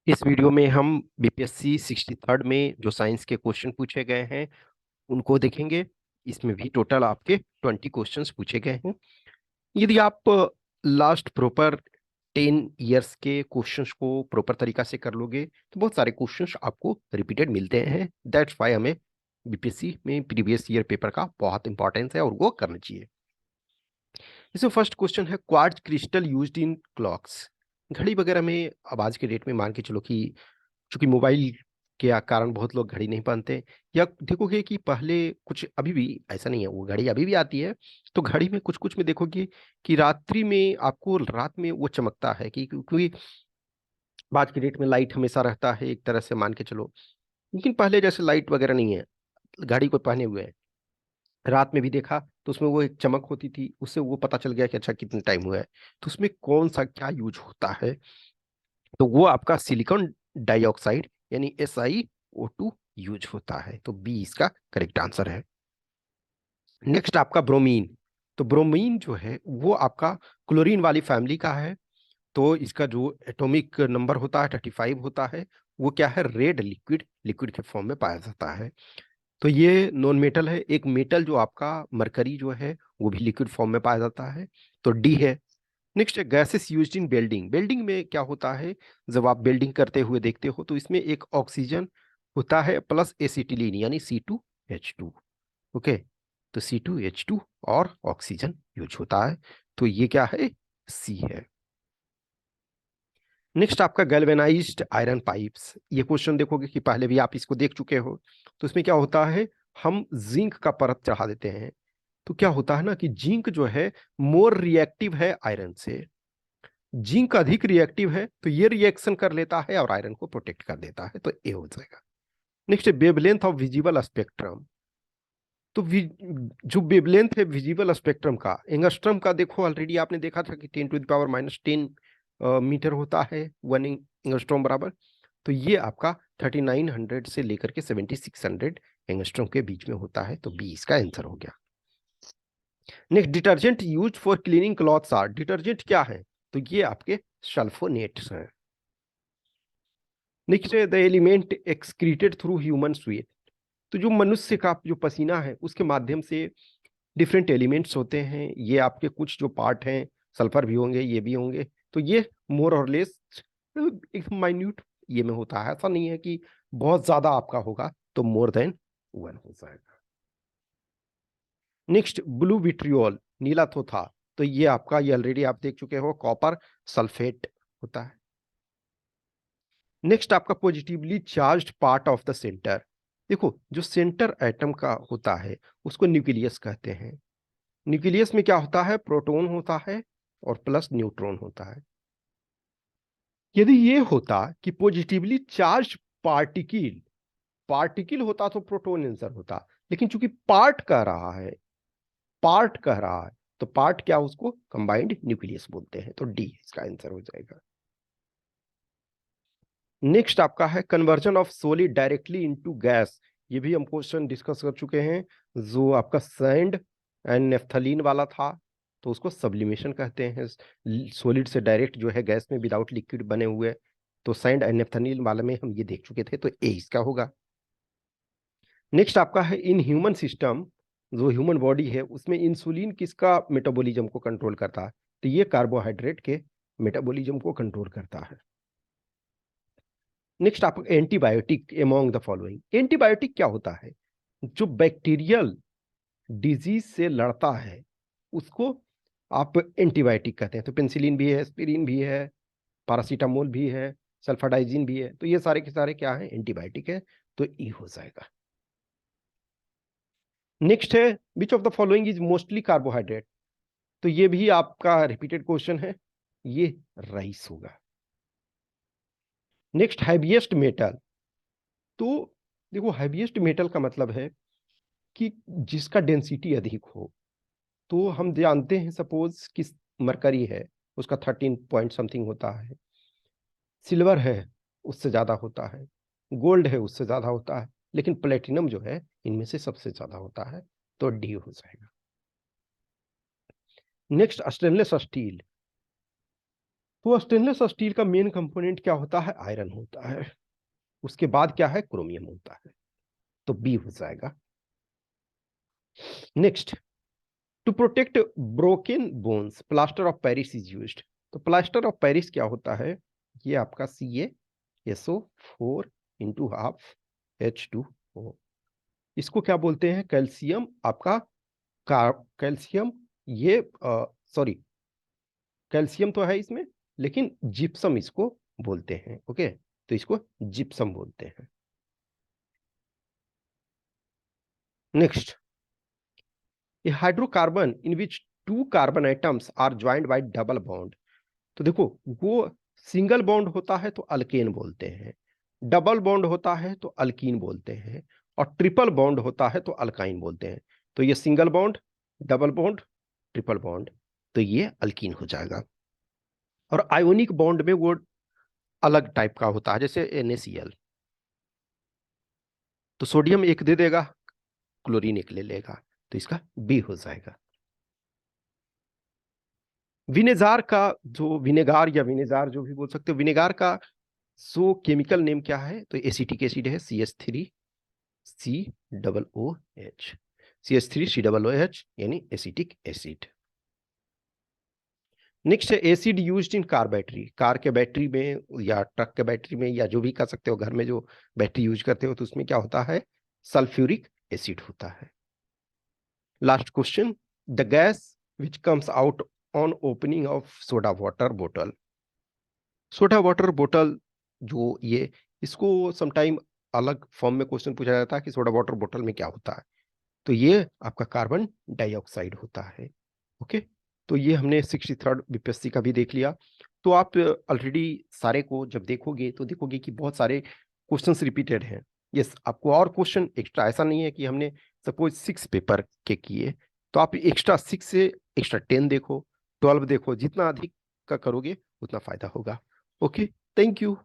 इस वीडियो में हम बीपीएससी 63rd में जो साइंस के क्वेश्चन पूछे गए हैं उनको देखेंगे। इसमें भी टोटल आपके 20 क्वेश्चंस पूछे गए हैं। यदि आप लास्ट प्रॉपर 10 इयर्स के क्वेश्चंस को प्रॉपर तरीका से कर लोगे तो बहुत सारे क्वेश्चंस आपको रिपीटेड मिलते हैं। दैट्स व्हाई हमें बीपीएससी में प्रीवियस ईयर पेपर का बहुत इंपॉर्टेंस है और वो करना चाहिए। इसमें फर्स्ट क्वेश्चन है, quartz crystal used in clocks. घड़ी वगैरह में अब आज के डेट में मान के चलो कि चूंकि मोबाइल के कारण बहुत लोग घड़ी नहीं पहनते, या देखोगे कि पहले कुछ, अभी भी ऐसा नहीं है, वो घड़ी अभी भी आती है। तो घड़ी में कुछ कुछ में देखोगे कि रात्रि में आपको रात में वो चमकता है कि क्योंकि आज की डेट में लाइट हमेशा रहता है एक तरह से मान के चलो। लेकिन पहले जैसे लाइट वगैरह नहीं है, घड़ी को पहने हुए है, रात में भी देखा तो उसमें वो एक चमक होती थी, उससे वो पता चल गया कि अच्छा कितना टाइम हुआ है। तो उसमें कौन सा क्या यूज होता है, तो वो आपका सिलिकॉन डाइऑक्साइड यानी SiO2 यूज होता है। तो बी इसका करेक्ट आंसर है। नेक्स्ट आपका ब्रोमीन। तो ब्रोमीन जो है वो आपका क्लोरीन वाली फैमिली का है। तो इसका जो एटॉमिक नंबर होता है 35 होता है। वो क्या है, रेड लिक्विड लिक्विड के फॉर्म में पाया जाता है। तो ये नॉन मेटल है। एक मेटल जो आपका मरकरी जो है वो भी लिक्विड फॉर्म में पाया जाता है, तो डी है। नेक्स्ट है gases used in building. Building में क्या होता है, जब आप बिल्डिंग करते हुए देखते हो तो इसमें एक ऑक्सीजन होता है प्लस एसिटिलीन यानी C2H2। ओके, तो C2H2 और ऑक्सीजन यूज होता है। तो ये क्या है, सी है। नेक्स्ट आपका गैल्वेनाइज्ड आयरन पाइप्स। ये क्वेश्चन देखोगे कि पहले भी आप इसको देख चुके हो। तो इसमें क्या होता है, हम जिंक का परत चढ़ा देते हैं। तो क्या होता है ना कि जिंक जो है मोर रिएक्टिव है आयरन से। जिंक अधिक रिएक्टिव है तो ये रिएक्शन कर लेता है और आयरन को प्रोटेक्ट कर देता है, तो ए हो जाएगा। नेक्स्ट है वेवलेंथ ऑफ विजिबल स्पेक्ट्रम। तो जो वेवलेंथ है विजिबल स्पेक्ट्रम का, एंगस्ट्रम का देखो ऑलरेडी आपने देखा था कि 10⁻⁻10 मीटर होता है 1 एंगस्ट्रॉम बराबर। तो ये आपका 3900 से लेकर के 7600 एंगस्ट्रॉम के बीच में होता है, तो बी इसका आंसर हो गया। Next, detergent use for cleaning clothes are. Detergent क्या है, तो ये आपके सल्फोनेट्स हैं। नेक्स्ट है the element excreted through human sweat. तो जो मनुष्य का जो पसीना है उसके माध्यम से डिफरेंट एलिमेंट्स होते हैं। ये आपके कुछ जो पार्ट हैं, सल्फर भी होंगे, ये भी होंगे। तो ये मोर और लेस एक माइन्यूट ये में होता है, ऐसा नहीं है कि बहुत ज्यादा आपका होगा, तो मोर देन 1 हो जाएगा। नेक्स्ट ब्लू विट्रियोल, नीला थोथा। तो ये आपका, ये ऑलरेडी आप देख चुके हो, कॉपर सल्फेट होता है। नेक्स्ट आपका positively charged part of the centre. देखो जो सेंटर एटम का होता है उसको न्यूक्लियस कहते हैं। न्यूक्लियस में क्या होता है, प्रोटॉन होता है और प्लस न्यूट्रॉन होता है। यदि ये होता कि पॉजिटिवली चार्ज पार्टिकल, पार्टिकल होता तो प्रोटॉन आंसर होता। लेकिन चूंकि पार्ट कह रहा है, पार्ट कह रहा है, तो पार्ट क्या, उसको कंबाइंड न्यूक्लियस बोलते हैं, तो डी इसका आंसर हो जाएगा। नेक्स्ट आपका है conversion of solid directly into gas. ये भी हम क्वेश्चन डिस्कस कर चुके हैं। जो आपका सैंड एंड नेफ्थलीन वाला था, तो उसको सब्लिमेशन कहते हैं। सॉलिड से डायरेक्ट जो है गैस में विदाउट लिक्विड बने हुए, तो सैंड एंड नेफ्थलीन वाले में हम ये देख चुके थे, तो ए इसका होगा। नेक्स्ट आपका है इन ह्यूमन सिस्टम, जो ह्यूमन बॉडी है उसमें इंसुलिन किसका मेटाबॉलिज्म को कंट्रोल करता है, तो ये कार्बोहाइड्रेट के मेटाबॉलिज्म को कंट्रोल करता है। नेक्स्ट आप antibiotic among the following. Antibiotic क्या होता है, जो बैक्टीरियल डिजीज से लड़ता है उसको आप एंटीबायोटिक कहते हैं। तो पेंसिलिन भी है, एस्पिरिन भी है, पैरासीटामोल भी है, सल्फाडाइजिन भी है, तो ये सारे के सारे क्या है, एंटीबायोटिक है, तो ई हो जाएगा। नेक्स्ट है which of the following is mostly carbohydrate. तो ये भी आपका रिपीटेड क्वेश्चन है, ये राइस होगा। Next heaviest metal. तो देखो हैवीएस्ट मेटल का मतलब है कि जिसका डेंसिटी अधिक हो। तो हम जानते हैं सपोज कि मरकरी है, उसका 13 पॉइंट समथिंग होता है। सिल्वर है, उससे ज्यादा होता है। गोल्ड है, उससे ज्यादा होता है। लेकिन प्लेटिनम जो है इनमें से सबसे ज्यादा होता है, तो डी हो जाएगा। Next stainless steel. तो स्टेनलेस स्टील का मेन कंपोनेंट क्या होता है? आयरन होता है। उसके बाद क्या है? क्रोमियम होता है। तो बी हो जाएगा। Next, to protect broken bones plaster of Paris is used. तो प्लास्टर ऑफ पेरिस क्या होता है? ये आपका CaSO4 × ½ H2O। इसको क्या बोलते हैं? कैल्शियम आपका कैल्शियम, ये सॉरी, कैल्शियम तो है इसमें, लेकिन जिप्सम इसको बोलते हैं। ओके, तो इसको जिप्सम बोलते हैं। Next, a hydrocarbon in which 2 carbon atoms are joined by double bond. तो देखो, वो सिंगल बॉन्ड होता है तो अल्केन बोलते हैं, डबल बॉन्ड होता है तो अल्कीन बोलते हैं, और ट्रिपल बॉन्ड होता है तो अल्काइन बोलते हैं। तो ये single bond, double bond, triple bond, तो ये अल्कीन हो जाएगा। और आयोनिक बॉन्ड में वो अलग टाइप का होता है, जैसे NaCl। तो सोडियम एक दे देगा, क्लोरीन एक ले लेगा, तो इसका बी हो जाएगा। विनेजार का जो विनेगार या विनेजार जो भी बोल सकते हो, विनेगार का सो केमिकल नेम क्या है? तो एसिटिक एसिड है, CH3COOH। CH3COOH यानी एसिटिक एसिड। नेक्स्ट है acid used in car battery. Car के बैटरी में या ट्रक के बैटरी में, या जो भी कर सकते हो, घर में जो बैटरी यूज करते हो, तो उसमें क्या होता है? सल्फ्यूरिक एसिड होता है। Last question, the gas which comes out on opening of soda water बोतल। सोडा वाटर बोतल जो ये, इसको समटाइम अलग फॉर्म में क्वेश्चन पूछा जाता है कि सोडा वाटर बोतल में क्या होता है। तो ये आपका कार्बन डाइऑक्साइड होता है। ओके, तो ये हमने 63rd बीपीएससी का भी देख लिया। तो आप ऑलरेडी सारे को जब देखोगे तो देखोगे कि बहुत सारे क्वेश्चंस रिपीटेड हैं। यस, आपको और क्वेश्चन एक्स्ट्रा, ऐसा नहीं है कि हमने सपोज 6 पेपर के किए, तो आप एक्स्ट्रा 6 से एक्स्ट्रा 10 देखो, 12 देखो, जितना अधिक का करोगे उतना फायदा होगा। Okay, thank you.